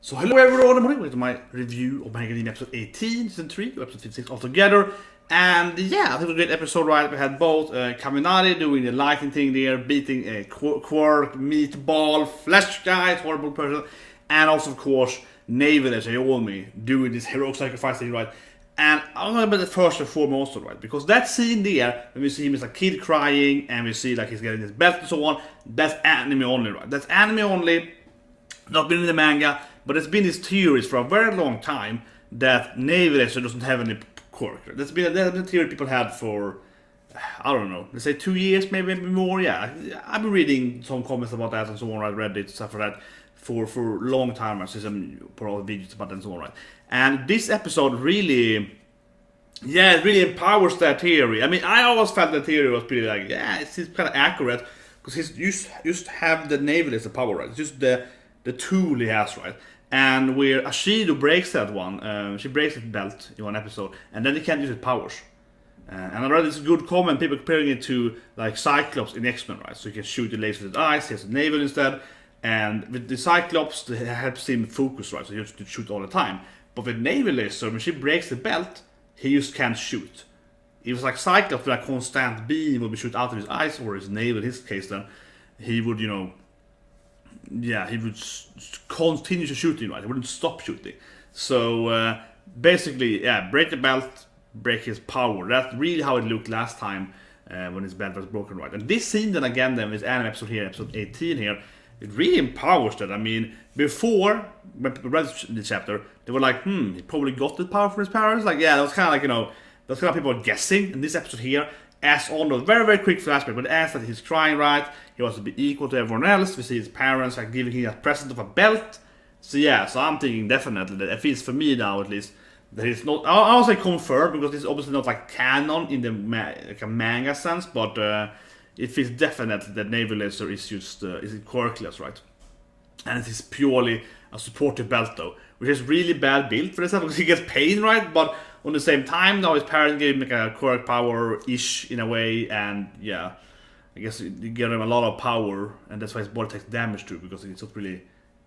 So hello everyone, I'm welcome to my review of My Hero Academia episode 18, season 3, episode 56 altogether. And yeah, I think it was a great episode, right? We had both Kaminari doing the lighting thing there, beating a quirk, meatball, flesh guy, horrible person, and also of course Naval Laser, Ayoma, doing this heroic sacrifice thing, right? And I'm gonna be the first and foremost, right? Because that scene there, when we see him as a kid crying, and we see like he's getting his belt and so on, that's anime only, right? That's anime only, not been in the manga. But it's been these theories for a very long time that Naval Laser doesn't have any quirk. That's been a theory people had for, I don't know, let's say 2 years, maybe more. Yeah, I've been reading some comments about that and so on, right? Reddit, stuff like that, for a long time. I see some all the videos about that and so on, right? And this episode really, yeah, it really empowers that theory. I mean, I always felt that theory was pretty like, yeah, it's kind of accurate because he's just have the Naval Laser power, right? It's just the tool he has, right? And where Ashido breaks that one, she breaks the belt in one episode, and then he can't use his powers. And I read this good comment, people comparing it to like Cyclops in X-Men, right? So he can shoot the laser with his eyes, he has a navel instead, and with the Cyclops, it helps him focus, right? So he has to shoot all the time. But with Naval Laser, when she breaks the belt, he just can't shoot. It was like Cyclops with a constant beam would be shoot out of his eyes, or his navel in his case, then he would, you know, yeah, he would continue to shooting, right? He wouldn't stop shooting. So basically, yeah, break the belt, break his power. That's really how it looked last time when his belt was broken, right? And this scene, then again, this anime episode here, episode 18 here, it really empowers that. I mean, before when people read the chapter, they were like, he probably got the power from his parents. Like, yeah, that was kind of like, you know, that's kind of people guessing. In this episode here, as on the very, very quick flashback, but as that he's crying, right? He wants to be equal to everyone else. We see his parents like giving him a present of a belt. So yeah, so I'm thinking definitely that, at least for me now at least, that it's not, I won't say confirmed because it's obviously not like canon in the like a manga sense, but it feels definitely that Naval Laser is just is quirkless, right? And it is purely a supportive belt though, which is really bad built for this because he gets pain, right? But on the same time, now his parents gave him like a quirk power-ish in a way, and yeah, I guess you give him a lot of power, and that's why his body takes damage too, because it's not really,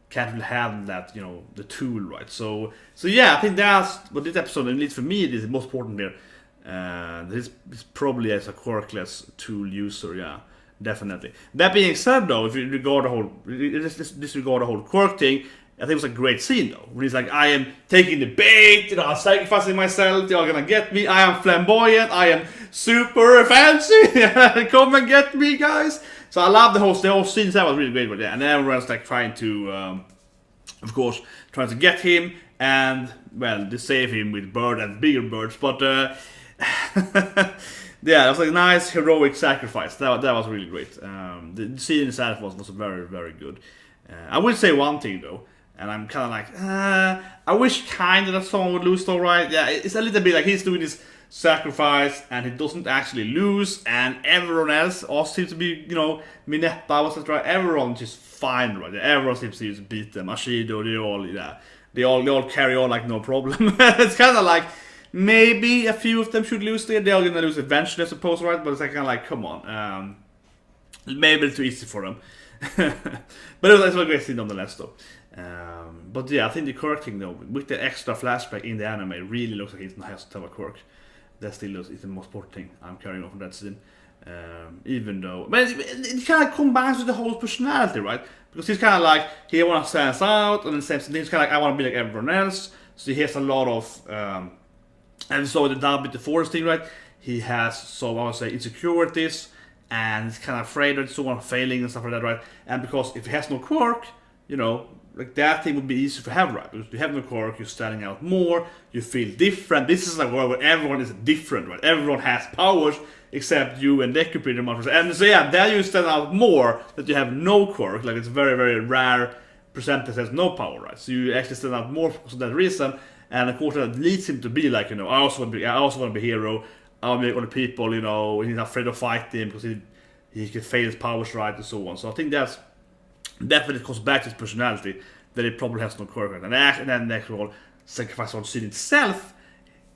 can't really handle that, you know, the tool, right? So yeah, I think that's what this episode, at least for me, is the most important there. This is probably as a quirkless tool user, yeah, definitely. That being said, though, if you regard the whole, disregard the whole quirk thing, I think it was a great scene though, when he's like, I am taking the bait, you know, I'm sacrificing myself, you're gonna get me, I am flamboyant, I am super fancy, come and get me, guys. So I love the whole scene, that was really great with that, and everyone's like trying to, of course, trying to get him, and, well, to save him with bird and bigger birds, but, yeah, it was like a nice heroic sacrifice, that was really great. The scene itself was very, very good. I will say one thing though, and I'm kind of like, I wish kind of that someone would lose though, right? Yeah, it's a little bit like he's doing this sacrifice and he doesn't actually lose, and everyone else also seems to be, you know, Minetta was that right? Everyone's just fine, right? Everyone seems to just beat them. Ashido, they all carry on like no problem. It's kind of like maybe a few of them should lose there. They're all gonna lose eventually, I suppose, right? But it's like kind of like, come on, maybe it's too easy for them. But it was a great scene nonetheless though. But yeah, I think the quirk thing though, with the extra flashback in the anime, really looks like he has to have a quirk. That still is the most important thing I'm carrying on from that scene. Even though, but it kind of combines with the whole personality, right? Because he's kind of like, he wants to stand out, and then he's kind of like, I want to be like everyone else. So he has a lot of, and so the down with the forest thing, right? He has, so I would say, insecurities, and he's kind of afraid of someone failing and stuff like that, right? And because if he has no quirk, you know, like that thing would be easier to have, right? Because you have no quirk, you're standing out more, you feel different. This is a world where everyone is different, right? Everyone has powers except you and Deku pretty much. And so yeah, there you stand out more that you have no quirk. Like it's very, very rare percentage has no power, right? So you actually stand out more for that reason. And of course that leads him to be like, you know, I also want to be a hero. I want to be other people, you know, he's not afraid of fighting because he can fail his powers, right, and so on. So I think that's definitely comes back to his personality, that he probably has no quirk. And then the actual sacrifice on scene itself,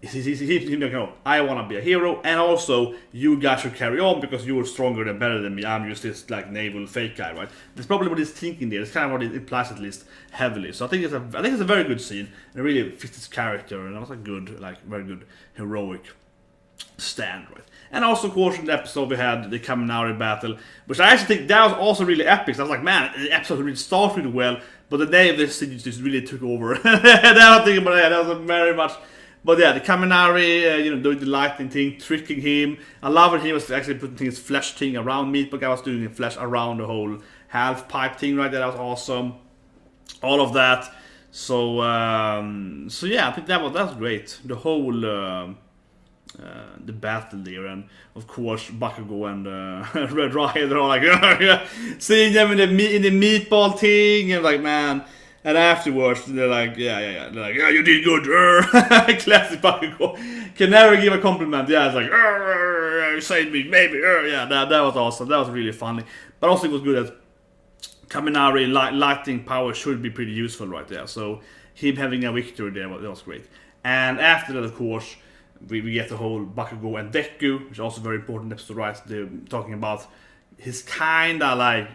you know, I want to be a hero, and also you guys should carry on because you're stronger and better than me. I'm just this like naval fake guy, right? That's probably what he's thinking there. It's kind of what it implies, at least heavily. So I think it's a very good scene. It really fits his character, and it was a good, like, very good heroic stand, right? And also, of course, in the episode we had the Kaminari battle, which I actually think that was also really epic. So I was like, man, the episode really started really well, but the day of this scene just really took over. And I was thinking about that was very much. But yeah, the Kaminari, you know, doing the lightning thing, tricking him. I love it. He was actually putting his flesh thing around Meatbug. I was doing the flesh around the whole half pipe thing, right? That was awesome. All of that. So yeah, I think that was great. The whole the battle there, and of course Bakugo and Red Rider, they're all like seeing them in the meatball thing, and like, man. And afterwards, they're like, yeah. They're like, yeah, you did good. Classic Bakugo. Can never give a compliment. Yeah, it's like, you saved me, maybe. Yeah, that was awesome. That was really funny. But also it was good that Kaminari lightning power should be pretty useful right there. So him having a victory there, that was great. And after that, of course, we get the whole Bakugo and Deku, which is also very important episode, right? They're talking about his kinda like...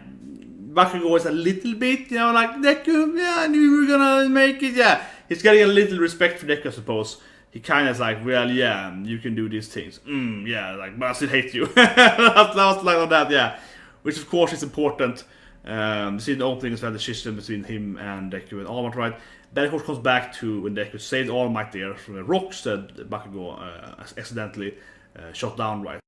Bakugo is a little bit, you know, like, Deku, yeah, I knew you were gonna make it, yeah. He's getting a little respect for Deku, I suppose. He kind of is like, well, yeah, you can do these things. Yeah, like, but I still hate you. that was like that, yeah. Which, of course, is important. See, the opening is the decision between him and Deku and All Might, right? That, of course, comes back to when Deku saved All Might there from the rocks that Bakugo accidentally shot down, right?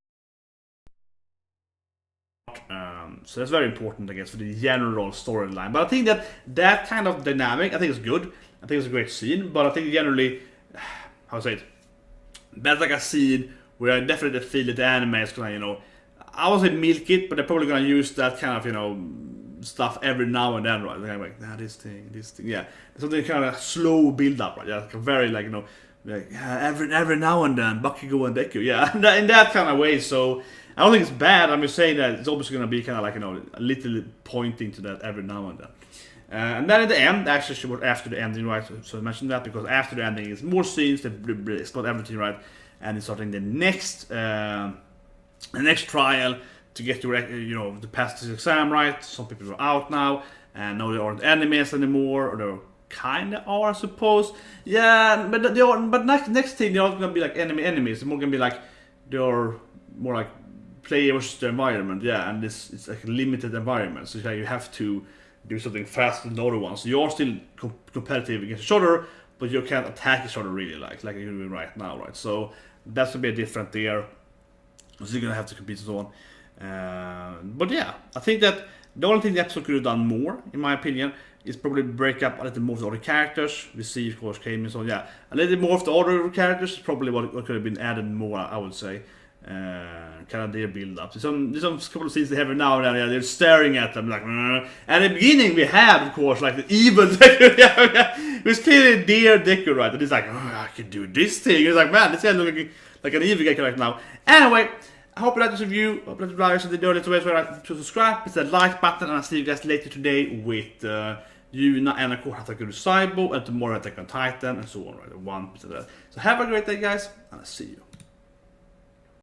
So that's very important, I guess, for the general storyline. But I think that kind of dynamic, I think is good. I think it's a great scene, but I think generally, how to say it, that's like a scene where I definitely feel that the anime is gonna, you know, I would say milk it, but they're probably gonna use that kind of, you know, stuff every now and then, right? They're like, nah, this thing, yeah. Something kind of slow build up, right? Yeah, like a very, like, you know, like, yeah, every now and then, Bakugo and Deku, yeah, in that kind of way. So I don't think it's bad. I'm just saying that it's obviously going to be kind of like, you know, a little pointing to that every now and then. And then at the end, actually, after the ending, right? So I mentioned that because after the ending, it's more scenes that explode everything, right? And it's starting the next trial to get your, you know, to pass this exam, right? Some people are out now, and now they aren't enemies anymore, or they're kind of are, I suppose. Yeah, but they are. But next thing, they're not going to be like enemies. They're more going to be like they're more like play versus the environment, yeah, and it's like a limited environment, so you have to do something faster than the other ones. So you are still competitive against each other, but you can't attack each other really like you're doing right now, right? So that's a bit different there. So you're gonna have to compete and so on. But yeah, I think that the only thing the episode could have done more, in my opinion, is probably break up a little more of the other characters. We see, of course, Kami and so on, yeah. A little more of the other characters is probably what could have been added more, I would say. Kind of their build up. There's some couple of scenes they have now and then, yeah, they're staring at them like, and at the beginning we had, of course, like the evil Deku. It was clearly dear Deku, right? And he's like, oh, I can do this thing. He's like, man, this guy looking like an evil guy right now. Anyway, I hope you liked this review. I hope you liked the videos and the dirty ways where to subscribe, hit that like button, and I'll see you guys later today with Yuna and of course Attack on Cybo, and tomorrow Attack on Titan, and so on, right? So have a great day, guys, and I'll see you.